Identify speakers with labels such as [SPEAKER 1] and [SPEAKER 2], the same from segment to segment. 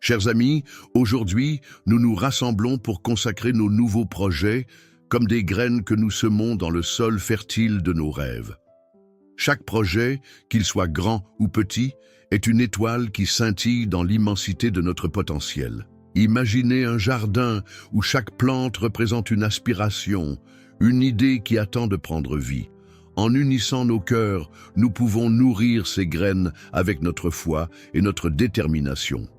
[SPEAKER 1] Chers amis, aujourd'hui, nous nous rassemblons pour consacrer nos nouveaux projets comme des graines que nous semons dans le sol fertile de nos rêves. Chaque projet, qu'il soit grand ou petit, est une étoile qui scintille dans l'immensité de notre potentiel. Imaginez un jardin où chaque plante représente une aspiration, une idée qui attend de prendre vie. En unissant nos cœurs, nous pouvons nourrir ces graines avec notre foi et notre détermination.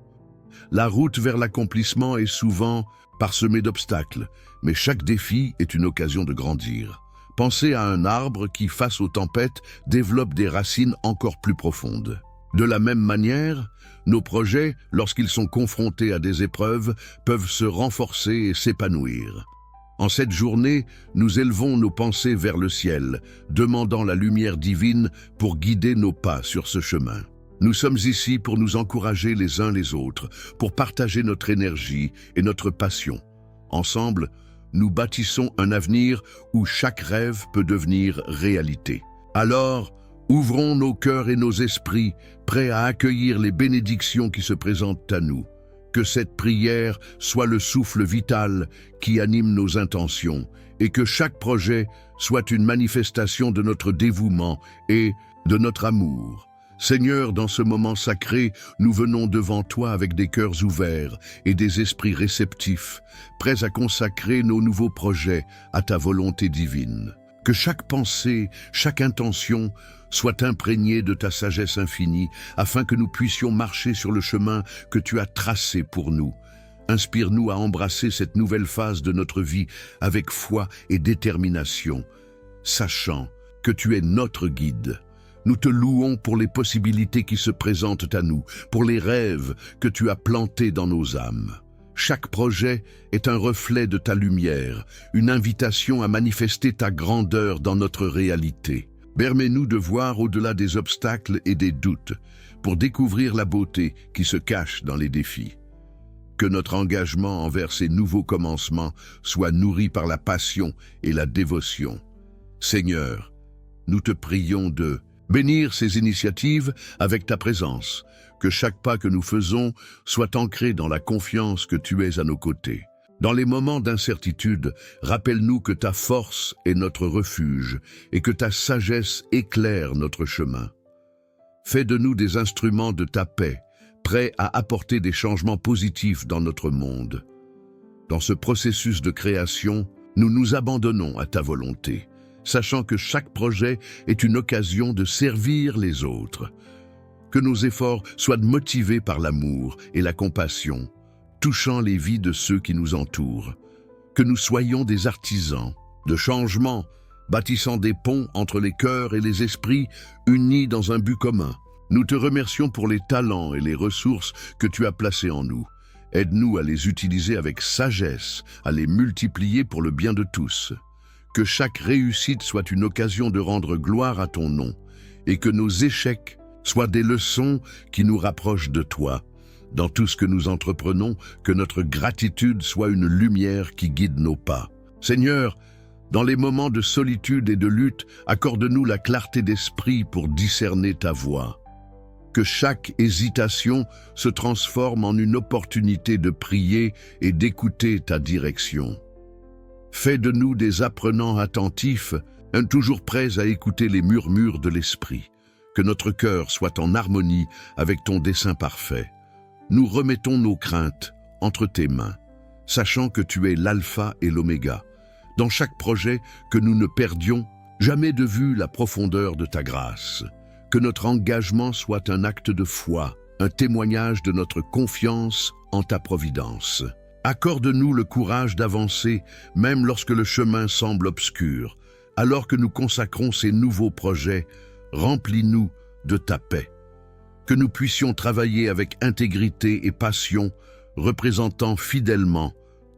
[SPEAKER 1] La route vers l'accomplissement est souvent parsemée d'obstacles, mais chaque défi est une occasion de grandir. Pensez à un arbre qui, face aux tempêtes, développe des racines encore plus profondes. De la même manière, nos projets, lorsqu'ils sont confrontés à des épreuves, peuvent se renforcer et s'épanouir. En cette journée, nous élevons nos pensées vers le ciel, demandant la lumière divine pour guider nos pas sur ce chemin. Nous sommes ici pour nous encourager les uns les autres, pour partager notre énergie et notre passion. Ensemble, nous bâtissons un avenir où chaque rêve peut devenir réalité. Alors, ouvrons nos cœurs et nos esprits, prêts à accueillir les bénédictions qui se présentent à nous. Que cette prière soit le souffle vital qui anime nos intentions et que chaque projet soit une manifestation de notre dévouement et de notre amour. Seigneur, dans ce moment sacré, nous venons devant toi avec des cœurs ouverts et des esprits réceptifs, prêts à consacrer nos nouveaux projets à ta volonté divine. Que chaque pensée, chaque intention soit imprégnée de ta sagesse infinie, afin que nous puissions marcher sur le chemin que tu as tracé pour nous. Inspire-nous à embrasser cette nouvelle phase de notre vie avec foi et détermination, sachant que tu es notre guide. Nous te louons pour les possibilités qui se présentent à nous, pour les rêves que tu as plantés dans nos âmes. Chaque projet est un reflet de ta lumière, une invitation à manifester ta grandeur dans notre réalité. Permets-nous de voir au-delà des obstacles et des doutes, pour découvrir la beauté qui se cache dans les défis. Que notre engagement envers ces nouveaux commencements soit nourri par la passion et la dévotion. Seigneur, nous te prions de bénir ces initiatives avec ta présence, que chaque pas que nous faisons soit ancré dans la confiance que tu es à nos côtés. Dans les moments d'incertitude, rappelle-nous que ta force est notre refuge et que ta sagesse éclaire notre chemin. Fais de nous des instruments de ta paix, prêts à apporter des changements positifs dans notre monde. Dans ce processus de création, nous nous abandonnons à ta volonté, sachant que chaque projet est une occasion de servir les autres. Que nos efforts soient motivés par l'amour et la compassion, touchant les vies de ceux qui nous entourent. Que nous soyons des artisans de changement, bâtissant des ponts entre les cœurs et les esprits unis dans un but commun. Nous te remercions pour les talents et les ressources que tu as placés en nous. Aide-nous à les utiliser avec sagesse, à les multiplier pour le bien de tous. Que chaque réussite soit une occasion de rendre gloire à ton nom et que nos échecs soient des leçons qui nous rapprochent de toi. Dans tout ce que nous entreprenons, que notre gratitude soit une lumière qui guide nos pas. Seigneur, dans les moments de solitude et de lutte, accorde-nous la clarté d'esprit pour discerner ta voix. Que chaque hésitation se transforme en une opportunité de prier et d'écouter ta direction. Fais de nous des apprenants attentifs, toujours prêts à écouter les murmures de l'esprit. Que notre cœur soit en harmonie avec ton dessein parfait. Nous remettons nos craintes entre tes mains, sachant que tu es l'alpha et l'oméga. Dans chaque projet, que nous ne perdions jamais de vue la profondeur de ta grâce. Que notre engagement soit un acte de foi, un témoignage de notre confiance en ta providence. Accorde-nous le courage d'avancer, même lorsque le chemin semble obscur. Alors que nous consacrons ces nouveaux projets, remplis-nous de ta paix. Que nous puissions travailler avec intégrité et passion, représentant fidèlement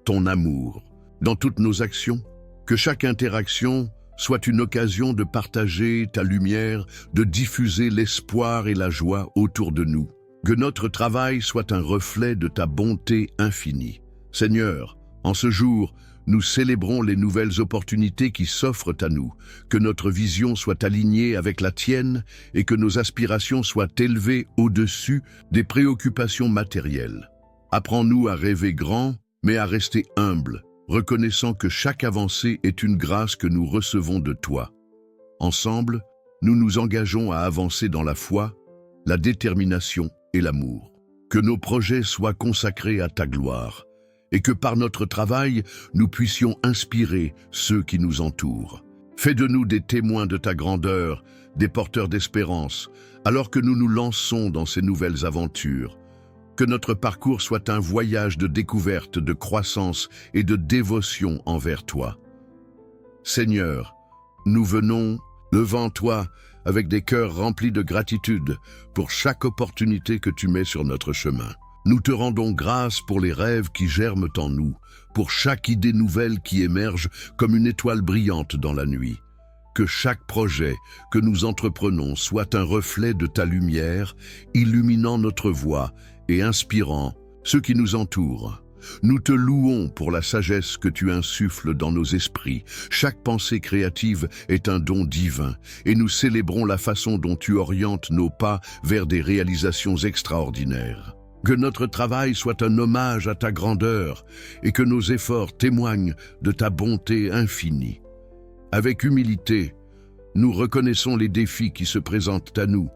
[SPEAKER 1] ton amour. Dans toutes nos actions, que chaque interaction soit une occasion de partager ta lumière, de diffuser l'espoir et la joie autour de nous. Que notre travail soit un reflet de ta bonté infinie. Seigneur, en ce jour, nous célébrons les nouvelles opportunités qui s'offrent à nous, que notre vision soit alignée avec la tienne et que nos aspirations soient élevées au-dessus des préoccupations matérielles. Apprends-nous à rêver grand, mais à rester humble, reconnaissant que chaque avancée est une grâce que nous recevons de toi. Ensemble, nous nous engageons à avancer dans la foi, la détermination et l'amour. Que nos projets soient consacrés à ta gloire, et que par notre travail, nous puissions inspirer ceux qui nous entourent. Fais de nous des témoins de ta grandeur, des porteurs d'espérance, alors que nous nous lançons dans ces nouvelles aventures. Que notre parcours soit un voyage de découverte, de croissance et de dévotion envers toi. Seigneur, nous venons devant toi avec des cœurs remplis de gratitude pour chaque opportunité que tu mets sur notre chemin. Nous te rendons grâce pour les rêves qui germent en nous, pour chaque idée nouvelle qui émerge comme une étoile brillante dans la nuit. Que chaque projet que nous entreprenons soit un reflet de ta lumière, illuminant notre voie et inspirant ceux qui nous entourent. Nous te louons pour la sagesse que tu insuffles dans nos esprits. Chaque pensée créative est un don divin et nous célébrons la façon dont tu orientes nos pas vers des réalisations extraordinaires. Que notre travail soit un hommage à ta grandeur et que nos efforts témoignent de ta bonté infinie. Avec humilité, nous reconnaissons les défis qui se présentent à nous,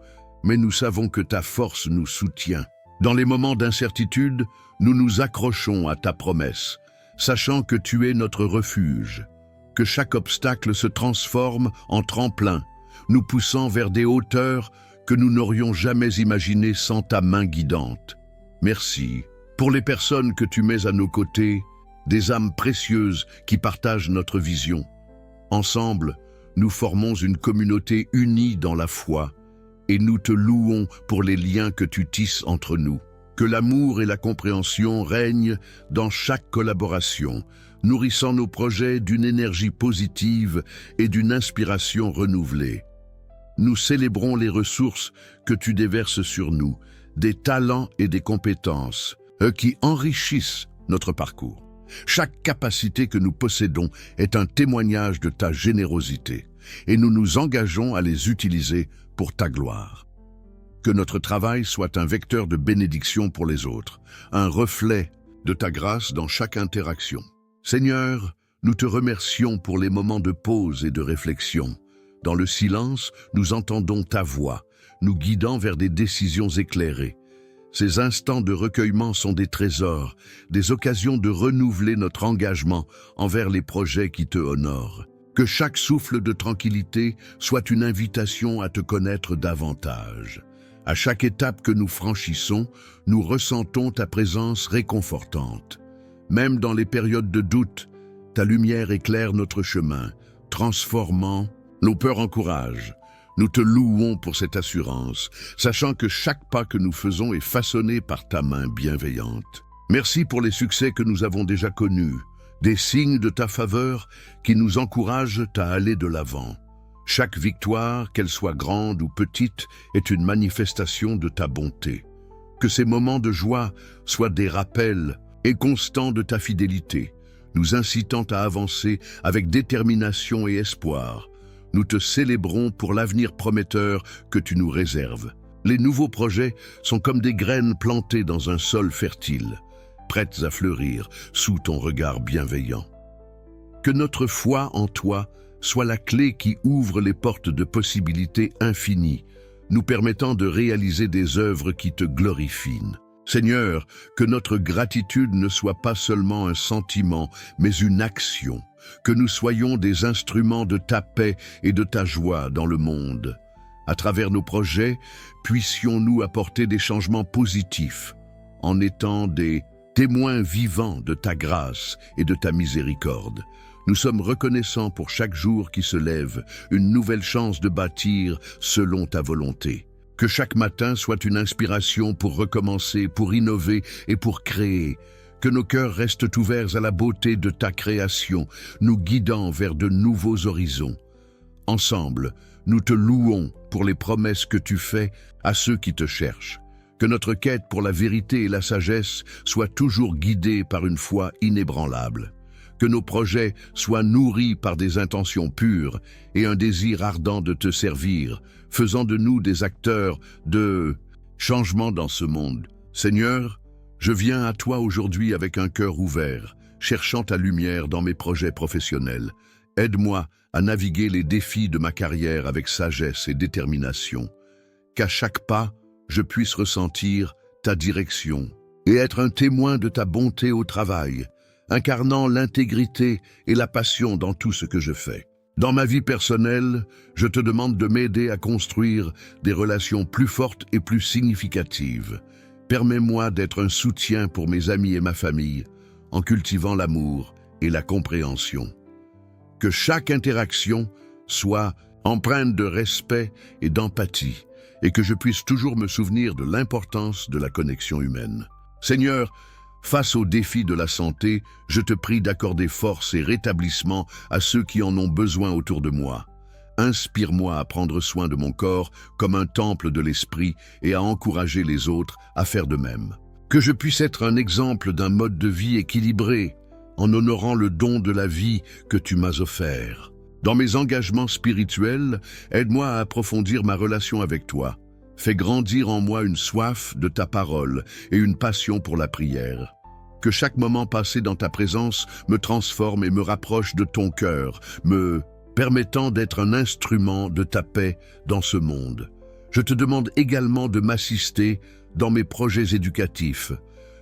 [SPEAKER 1] mais nous savons que ta force nous soutient. Dans les moments d'incertitude, nous nous accrochons à ta promesse, sachant que tu es notre refuge. Que chaque obstacle se transforme en tremplin, nous poussant vers des hauteurs que nous n'aurions jamais imaginées sans ta main guidante. Merci pour les personnes que tu mets à nos côtés, des âmes précieuses qui partagent notre vision. Ensemble, nous formons une communauté unie dans la foi et nous te louons pour les liens que tu tisses entre nous. Que l'amour et la compréhension règnent dans chaque collaboration, nourrissant nos projets d'une énergie positive et d'une inspiration renouvelée. Nous célébrons les ressources que tu déverses sur nous, des talents et des compétences qui enrichissent notre parcours. Chaque capacité que nous possédons est un témoignage de ta générosité et nous nous engageons à les utiliser pour ta gloire. Que notre travail soit un vecteur de bénédiction pour les autres, un reflet de ta grâce dans chaque interaction. Seigneur, nous te remercions pour les moments de pause et de réflexion. Dans le silence, nous entendons ta voix, nous guidant vers des décisions éclairées. Ces instants de recueillement sont des trésors, des occasions de renouveler notre engagement envers les projets qui te honorent. Que chaque souffle de tranquillité soit une invitation à te connaître davantage. À chaque étape que nous franchissons, nous ressentons ta présence réconfortante. Même dans les périodes de doute, ta lumière éclaire notre chemin, transformant nos peurs en courage. Nous te louons pour cette assurance, sachant que chaque pas que nous faisons est façonné par ta main bienveillante. Merci pour les succès que nous avons déjà connus, des signes de ta faveur qui nous encouragent à aller de l'avant. Chaque victoire, qu'elle soit grande ou petite, est une manifestation de ta bonté. Que ces moments de joie soient des rappels et constants de ta fidélité, nous incitant à avancer avec détermination et espoir. Nous te célébrons pour l'avenir prometteur que tu nous réserves. Les nouveaux projets sont comme des graines plantées dans un sol fertile, prêtes à fleurir sous ton regard bienveillant. Que notre foi en toi soit la clé qui ouvre les portes de possibilités infinies, nous permettant de réaliser des œuvres qui te glorifient. Seigneur, que notre gratitude ne soit pas seulement un sentiment, mais une action, que nous soyons des instruments de ta paix et de ta joie dans le monde. À travers nos projets, puissions-nous apporter des changements positifs, en étant des témoins vivants de ta grâce et de ta miséricorde. Nous sommes reconnaissants pour chaque jour qui se lève, une nouvelle chance de bâtir selon ta volonté. Que chaque matin soit une inspiration pour recommencer, pour innover et pour créer. Que nos cœurs restent ouverts à la beauté de ta création, nous guidant vers de nouveaux horizons. Ensemble, nous te louons pour les promesses que tu fais à ceux qui te cherchent. Que notre quête pour la vérité et la sagesse soit toujours guidée par une foi inébranlable. Que nos projets soient nourris par des intentions pures et un désir ardent de te servir, faisant de nous des acteurs de changement dans ce monde. Seigneur, Je viens à toi aujourd'hui avec un cœur ouvert, cherchant ta lumière dans mes projets professionnels. Aide-moi à naviguer les défis de ma carrière avec sagesse et détermination. Qu'à chaque pas, je puisse ressentir ta direction et être un témoin de ta bonté au travail, incarnant l'intégrité et la passion dans tout ce que je fais. Dans ma vie personnelle, je te demande de m'aider à construire des relations plus fortes et plus significatives. Permets-moi d'être un soutien pour mes amis et ma famille, en cultivant l'amour et la compréhension. Que chaque interaction soit empreinte de respect et d'empathie, et que je puisse toujours me souvenir de l'importance de la connexion humaine. Seigneur, face aux défis de la santé, je te prie d'accorder force et rétablissement à ceux qui en ont besoin autour de moi. Inspire-moi à prendre soin de mon corps comme un temple de l'esprit et à encourager les autres à faire de même. Que je puisse être un exemple d'un mode de vie équilibré, en honorant le don de la vie que tu m'as offert. Dans mes engagements spirituels, aide-moi à approfondir ma relation avec toi. Fais grandir en moi une soif de ta parole et une passion pour la prière. Que chaque moment passé dans ta présence me transforme et me rapproche de ton cœur, me permettant d'être un instrument de ta paix dans ce monde. Je te demande également de m'assister dans mes projets éducatifs.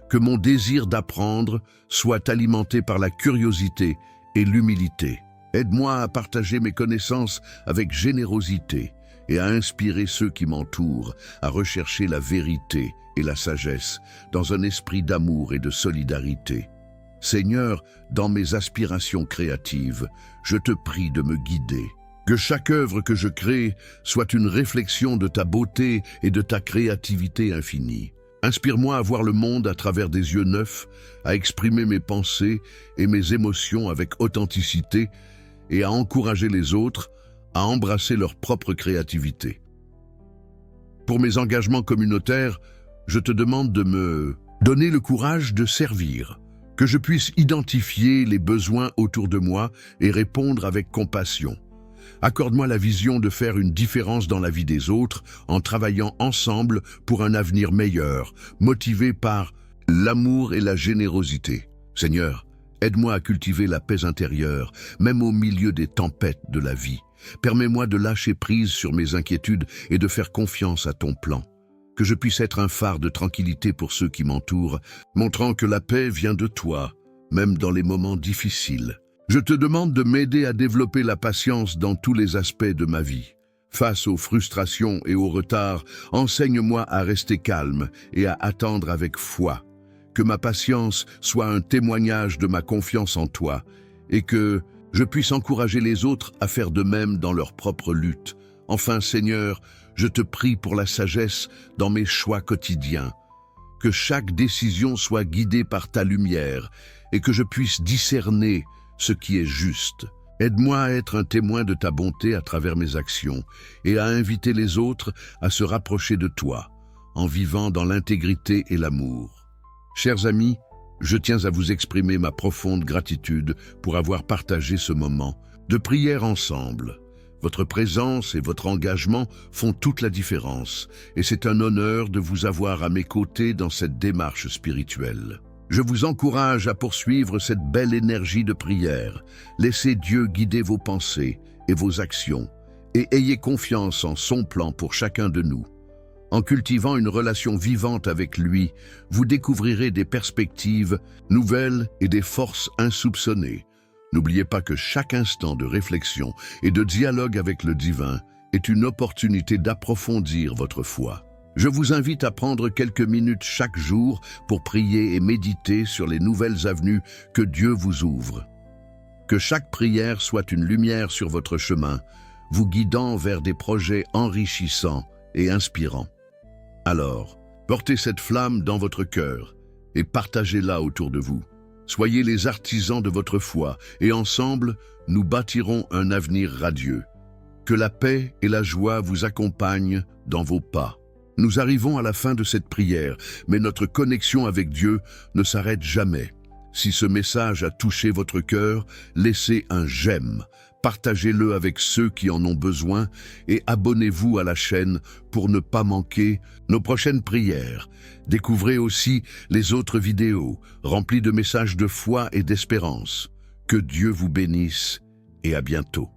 [SPEAKER 1] Que mon désir d'apprendre soit alimenté par la curiosité et l'humilité. Aide-moi à partager mes connaissances avec générosité et à inspirer ceux qui m'entourent à rechercher la vérité et la sagesse dans un esprit d'amour et de solidarité. Seigneur, dans mes aspirations créatives, je te prie de me guider. Que chaque œuvre que je crée soit une réflexion de ta beauté et de ta créativité infinie. Inspire-moi à voir le monde à travers des yeux neufs, à exprimer mes pensées et mes émotions avec authenticité et à encourager les autres à embrasser leur propre créativité. Pour mes engagements communautaires, je te demande de me donner le courage de servir, que je puisse identifier les besoins autour de moi et répondre avec compassion. Accorde-moi la vision de faire une différence dans la vie des autres en travaillant ensemble pour un avenir meilleur, motivé par l'amour et la générosité. Seigneur, aide-moi à cultiver la paix intérieure, même au milieu des tempêtes de la vie. Permets-moi de lâcher prise sur mes inquiétudes et de faire confiance à ton plan. Que je puisse être un phare de tranquillité pour ceux qui m'entourent, montrant que la paix vient de toi, même dans les moments difficiles. Je te demande de m'aider à développer la patience dans tous les aspects de ma vie. Face aux frustrations et aux retards, enseigne-moi à rester calme et à attendre avec foi. Que ma patience soit un témoignage de ma confiance en toi et que je puisse encourager les autres à faire de même dans leur propre lutte. Enfin, Seigneur, je te prie pour la sagesse dans mes choix quotidiens. Que chaque décision soit guidée par ta lumière et que je puisse discerner ce qui est juste. Aide-moi à être un témoin de ta bonté à travers mes actions et à inviter les autres à se rapprocher de toi, en vivant dans l'intégrité et l'amour. Chers amis, je tiens à vous exprimer ma profonde gratitude pour avoir partagé ce moment de prière ensemble. Votre présence et votre engagement font toute la différence, et c'est un honneur de vous avoir à mes côtés dans cette démarche spirituelle. Je vous encourage à poursuivre cette belle énergie de prière. Laissez Dieu guider vos pensées et vos actions, et ayez confiance en son plan pour chacun de nous. En cultivant une relation vivante avec lui, vous découvrirez des perspectives nouvelles et des forces insoupçonnées. N'oubliez pas que chaque instant de réflexion et de dialogue avec le divin est une opportunité d'approfondir votre foi. Je vous invite à prendre quelques minutes chaque jour pour prier et méditer sur les nouvelles avenues que Dieu vous ouvre. Que chaque prière soit une lumière sur votre chemin, vous guidant vers des projets enrichissants et inspirants. Alors, portez cette flamme dans votre cœur et partagez-la autour de vous. Soyez les artisans de votre foi et ensemble, nous bâtirons un avenir radieux. Que la paix et la joie vous accompagnent dans vos pas. Nous arrivons à la fin de cette prière, mais notre connexion avec Dieu ne s'arrête jamais. Si ce message a touché votre cœur, laissez un j'aime, Partagez-le avec ceux qui en ont besoin et abonnez-vous à la chaîne pour ne pas manquer nos prochaines prières. Découvrez aussi les autres vidéos remplies de messages de foi et d'espérance. Que Dieu vous bénisse et à bientôt.